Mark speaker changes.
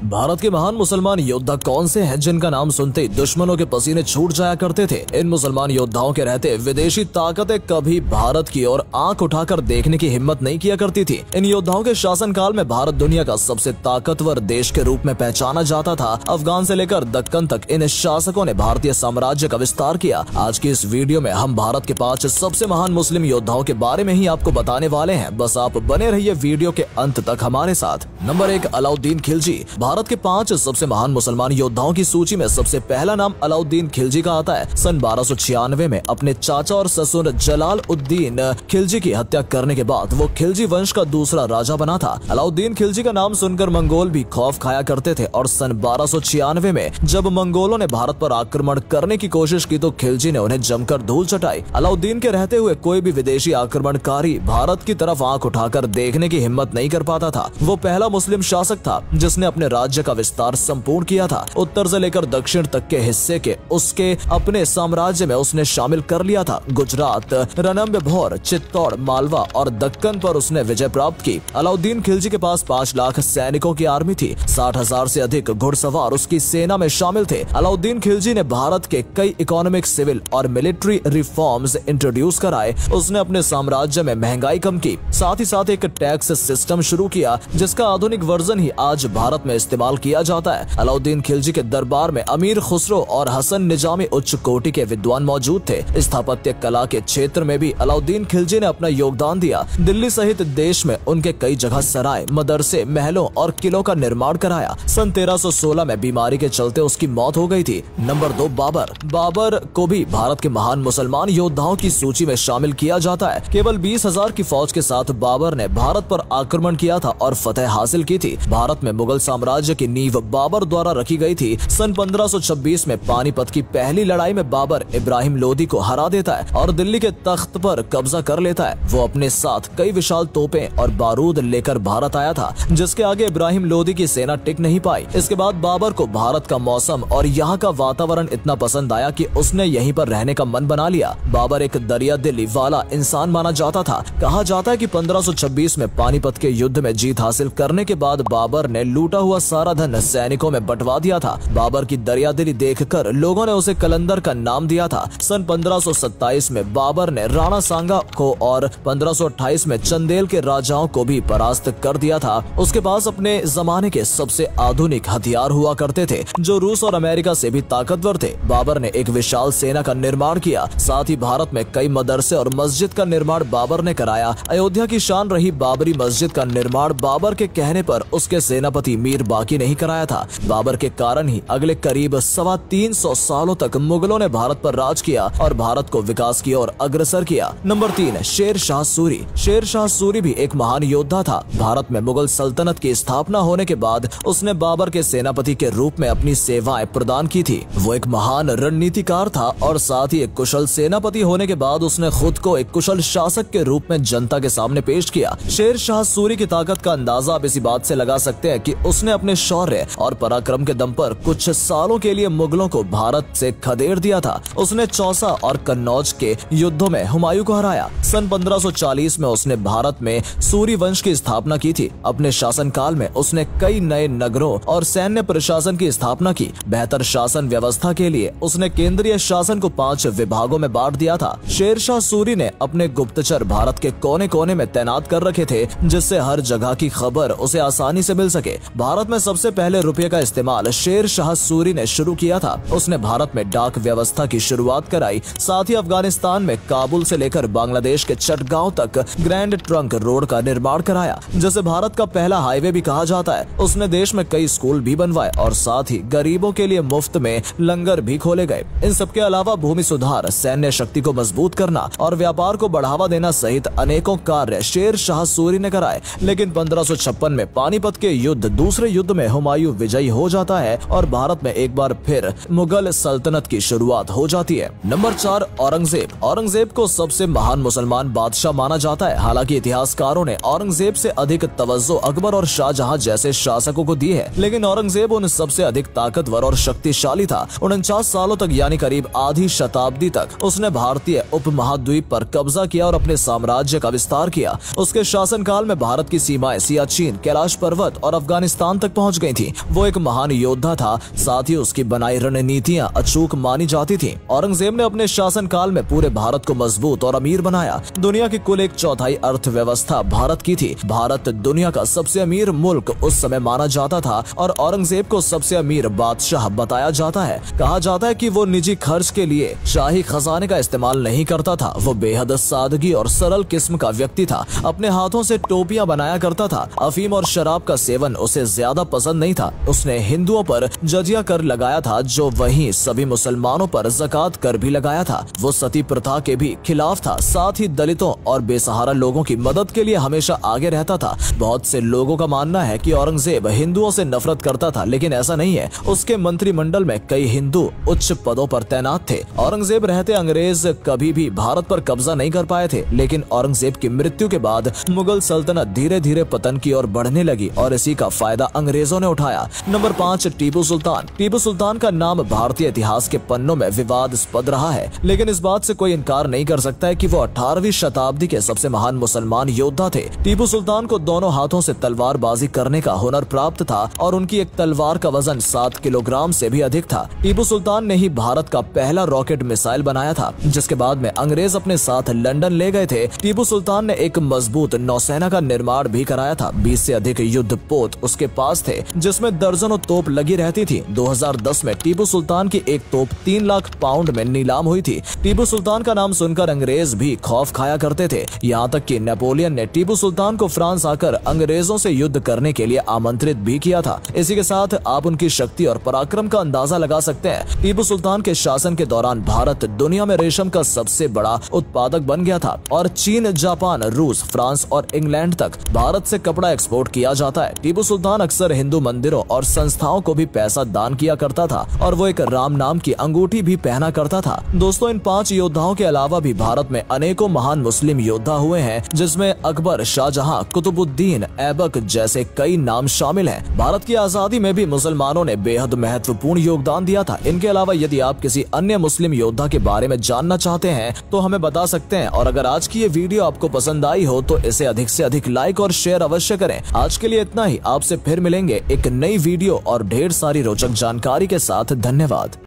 Speaker 1: भारत के महान मुसलमान योद्धा कौन से हैं जिनका नाम सुनते ही दुश्मनों के पसीने छूट जाया करते थे। इन मुसलमान योद्धाओं के रहते विदेशी ताकतें कभी भारत की ओर आंख उठाकर देखने की हिम्मत नहीं किया करती थी। इन योद्धाओं के शासनकाल में भारत दुनिया का सबसे ताकतवर देश के रूप में पहचाना जाता था। अफगान से लेकर दक्कन तक इन शासकों ने भारतीय साम्राज्य का विस्तार किया। आज की इस वीडियो में हम भारत के 5 सबसे महान मुस्लिम योद्धाओं के बारे में ही आपको बताने वाले हैं। बस आप बने रहिए वीडियो के अंत तक हमारे साथ। नंबर 1, अलाउद्दीन खिलजी। भारत के 5 सबसे महान मुसलमान योद्धाओं की सूची में सबसे पहला नाम अलाउद्दीन खिलजी का आता है। सन 1296 में अपने चाचा और ससुर जलालुद्दीन खिलजी की हत्या करने के बाद वो खिलजी वंश का दूसरा राजा बना था। अलाउद्दीन खिलजी का नाम सुनकर मंगोल भी खौफ खाया करते थे और सन 1296 में जब मंगोलों ने भारत पर आक्रमण करने की कोशिश की तो खिलजी ने उन्हें जमकर धूल चटाई। अलाउद्दीन के रहते हुए कोई भी विदेशी आक्रमणकारी भारत की तरफ आंख उठाकर देखने की हिम्मत नहीं कर पाता था। वो पहला मुस्लिम शासक था जिसने अपने राज्य का विस्तार संपूर्ण किया था। उत्तर से लेकर दक्षिण तक के हिस्से के उसके अपने साम्राज्य में उसने शामिल कर लिया था। गुजरात, रणथंभौर, चित्तौड़, मालवा और दक्कन पर उसने विजय प्राप्त की। अलाउद्दीन खिलजी के पास 5 लाख सैनिकों की आर्मी थी। 60,000 से अधिक घुड़सवार उसकी सेना में शामिल थे। अलाउद्दीन खिलजी ने भारत के कई इकोनॉमिक, सिविल और मिलिट्री रिफॉर्म्स इंट्रोड्यूस कराए। उसने अपने साम्राज्य में महंगाई कम की, साथ ही साथ एक टैक्स सिस्टम शुरू किया जिसका आधुनिक वर्जन ही आज भारत में इस्तेमाल किया जाता है। अलाउद्दीन खिलजी के दरबार में अमीर खुसरो और हसन निजामी उच्च कोटि के विद्वान मौजूद थे। स्थापत्य कला के क्षेत्र में भी अलाउद्दीन खिलजी ने अपना योगदान दिया। दिल्ली सहित देश में उनके कई जगह सराय, मदरसे, महलों और किलों का निर्माण कराया। सन 1316 में बीमारी के चलते उसकी मौत हो गई थी। नंबर 2, बाबर। बाबर को भी भारत के महान मुसलमान योद्धाओं की सूची में शामिल किया जाता है। केवल 20,000 की फौज के साथ बाबर ने भारत पर आक्रमण किया था और फतह हासिल की थी। भारत में मुगल साम्राज्य की नींव बाबर द्वारा रखी गई थी। सन 1526 में पानीपत की पहली लड़ाई में बाबर इब्राहिम लोदी को हरा देता है और दिल्ली के तख्त पर कब्जा कर लेता है। वो अपने साथ कई विशाल तोपें और बारूद लेकर भारत आया था जिसके आगे इब्राहिम लोदी की सेना टिक नहीं पाई। इसके बाद बाबर को भारत का मौसम और यहाँ का वातावरण इतना पसंद आया कि उसने यहीं पर रहने का मन बना लिया। बाबर एक दरिया दिली वाला इंसान माना जाता था। कहा जाता है कि 1526 में पानीपत के युद्ध में जीत हासिल करने के बाद बाबर ने लूटा हुआ सारा धन सैनिकों में बंटवा दिया था। बाबर की दरियादिली देखकर लोगों ने उसे कलंदर का नाम दिया था। सन 1527 में बाबर ने राणा सांगा को और 1528 में चंदेल के राजाओं को भी परास्त कर दिया था। उसके पास अपने जमाने के सबसे आधुनिक हथियार हुआ करते थे जो रूस और अमेरिका से भी ताकतवर थे। बाबर ने एक विशाल सेना का निर्माण किया। साथ ही भारत में कई मदरसे और मस्जिद का निर्माण बाबर ने कराया। अयोध्या की शान रही बाबरी मस्जिद का निर्माण बाबर के कहने पर उसके सेनापति मीर बाकी नहीं कराया था। बाबर के कारण ही अगले करीब 325 सालों तक मुगलों ने भारत पर राज किया और भारत को विकास की ओर अग्रसर किया। नंबर 3, शेर शाह सूरी। शेर शाह सूरी भी एक महान योद्धा था। भारत में मुगल सल्तनत की स्थापना होने के बाद उसने बाबर के सेनापति के रूप में अपनी सेवाएं प्रदान की थी। वो एक महान रणनीतिकार था और साथ ही एक कुशल सेनापति होने के बाद उसने खुद को एक कुशल शासक के रूप में जनता के सामने पेश किया। शेर शाह सूरी की ताकत का अंदाजा आप इसी बात से लगा सकते हैं कि उसने अपने शौर्य और पराक्रम के दम पर कुछ सालों के लिए मुगलों को भारत से खदेड़ दिया था। उसने चौसा और कन्नौज के युद्धों में हुमायूं को हराया। सन 1540 में उसने भारत में सूरी वंश की स्थापना की थी। अपने शासनकाल में उसने कई नए नगरों और सैन्य प्रशासन की स्थापना की। बेहतर शासन व्यवस्था के लिए उसने केंद्रीय शासन को 5 विभागों में बांट दिया था। शेर शाह सूरी ने अपने गुप्तचर भारत के कोने कोने में तैनात कर रखे थे जिससे हर जगह की खबर उसे आसानी से मिल सके। भारत में सबसे पहले रुपये का इस्तेमाल शेर शाह सूरी ने शुरू किया था। उसने भारत में डाक व्यवस्था की शुरुआत कराई। साथ ही अफगानिस्तान में काबुल से लेकर बांग्लादेश के चटगांव तक ग्रैंड ट्रंक रोड का निर्माण कराया जिसे भारत का पहला हाईवे भी कहा जाता है। उसने देश में कई स्कूल भी बनवाए और साथ ही गरीबों के लिए मुफ्त में लंगर भी खोले गए। इन सबके अलावा भूमि सुधार, सैन्य शक्ति को मजबूत करना और व्यापार को बढ़ावा देना सहित अनेकों कार्य शेर शाह सूरी ने कराए। लेकिन 1556 में पानीपत के युद्ध, दूसरे युद्ध में हुमायूं विजयी हो जाता है और भारत में एक बार फिर मुगल सल्तनत की शुरुआत हो जाती है। नंबर 4, औरंगजेब। औरंगजेब को सबसे महान मुसलमान बादशाह माना जाता है। हालांकि इतिहासकारों ने औरंगजेब से अधिक तवज्जो अकबर और शाहजहां जैसे शासकों को दी है, लेकिन औरंगजेब उन सबसे अधिक ताकतवर और शक्तिशाली था। 49 सालों तक यानी करीब आधी शताब्दी तक उसने भारतीय उपमहाद्वीप पर कब्जा किया और अपने साम्राज्य का विस्तार किया। उसके शासनकाल में भारत की सीमाएं सियाचिन, कैलाश पर्वत और अफगानिस्तान तक पहुंच गई थी। वो एक महान योद्धा था, साथ ही उसकी बनाई रणनीतियां अचूक मानी जाती थी। औरंगजेब ने अपने शासनकाल में पूरे भारत को मजबूत और अमीर बनाया। दुनिया की कुल 1/4 अर्थव्यवस्था भारत की थी। भारत दुनिया का सबसे अमीर मुल्क उस समय माना जाता था और औरंगजेब को सबसे अमीर बादशाह बताया जाता है। कहा जाता है कि वो निजी खर्च के लिए शाही खजाने का इस्तेमाल नहीं करता था। वो बेहद सादगी और सरल किस्म का व्यक्ति था। अपने हाथों से टोपियां बनाया करता था। अफीम और शराब का सेवन उसे ज्यादा पसंद नहीं था। उसने हिंदुओं पर जजिया कर लगाया था, जो वहीं सभी मुसलमानों पर ज़कात कर भी लगाया था। वो सती प्रथा के भी खिलाफ था। साथ ही दलितों और बेसहारा लोगों की मदद के लिए हमेशा आगे रहता था। बहुत से लोगों का मानना है कि औरंगजेब हिंदुओं से नफरत करता था, लेकिन ऐसा नहीं है। उसके मंत्रिमंडल में कई हिंदू उच्च पदों पर तैनात थे। औरंगजेब रहते अंग्रेज कभी भी भारत पर कब्जा नहीं कर पाए थे, लेकिन औरंगजेब की मृत्यु के बाद मुगल सल्तनत धीरे धीरे पतन की ओर बढ़ने लगी और इसी का फायदा अंग्रेजों ने उठाया। नंबर 5, टीपू सुल्तान। टीपू सुल्तान का नाम भारतीय इतिहास के पन्नों में विवादास्पद रहा है, लेकिन इस बात से कोई इनकार नहीं कर सकता है कि वो 18वीं शताब्दी के सबसे महान मुसलमान योद्धा थे। टीपू सुल्तान को दोनों हाथों से तलवारबाजी करने का हुनर प्राप्त था और उनकी एक तलवार का वजन 7 किलोग्राम से भी अधिक था। टीपू सुल्तान ने ही भारत का पहला रॉकेट मिसाइल बनाया था, जिसके बाद में अंग्रेज अपने साथ लंदन ले गए थे। टीपू सुल्तान ने एक मजबूत नौसेना का निर्माण भी कराया था। 20 से अधिक युद्ध पोत उसके पास थे, जिसमें दर्जनों तोप लगी रहती थी। 2010 में टीपू सुल्तान की एक तोप 3 लाख पाउंड में नीलाम हुई थी। टीपू सुल्तान का नाम सुनकर अंग्रेज भी खौफ खाया करते थे। यहाँ तक कि नेपोलियन ने टीपू सुल्तान को फ्रांस आकर अंग्रेजों से युद्ध करने के लिए आमंत्रित भी किया था। इसी के साथ आप उनकी शक्ति और पराक्रम का अंदाजा लगा सकते हैं। टीपू सुल्तान के शासन के दौरान भारत दुनिया में रेशम का सबसे बड़ा उत्पादक बन गया था और चीन, जापान, रूस, फ्रांस और इंग्लैंड तक भारत से कपड़ा एक्सपोर्ट किया जाता है। टीपू सुल्तान अक्सर हिंदू मंदिरों और संस्थाओं को भी पैसा दान किया करता था और वो एक राम नाम की अंगूठी भी पहना करता था। दोस्तों, इन 5 योद्धाओं के अलावा भी भारत में अनेकों महान मुस्लिम योद्धा हुए हैं, जिसमें अकबर, शाहजहां, कुतुबुद्दीन ऐबक जैसे कई नाम शामिल हैं। भारत की आजादी में भी मुसलमानों ने बेहद महत्वपूर्ण योगदान दिया था। इनके अलावा यदि आप किसी अन्य मुस्लिम योद्धा के बारे में जानना चाहते हैं तो हमें बता सकते हैं। और अगर आज की ये वीडियो आपको पसंद आई हो तो इसे अधिक से अधिक लाइक और शेयर अवश्य करें। आज के लिए इतना ही। आपसे फिर मिलेंगे एक नई वीडियो और ढेर सारी रोचक जानकारी के साथ। धन्यवाद।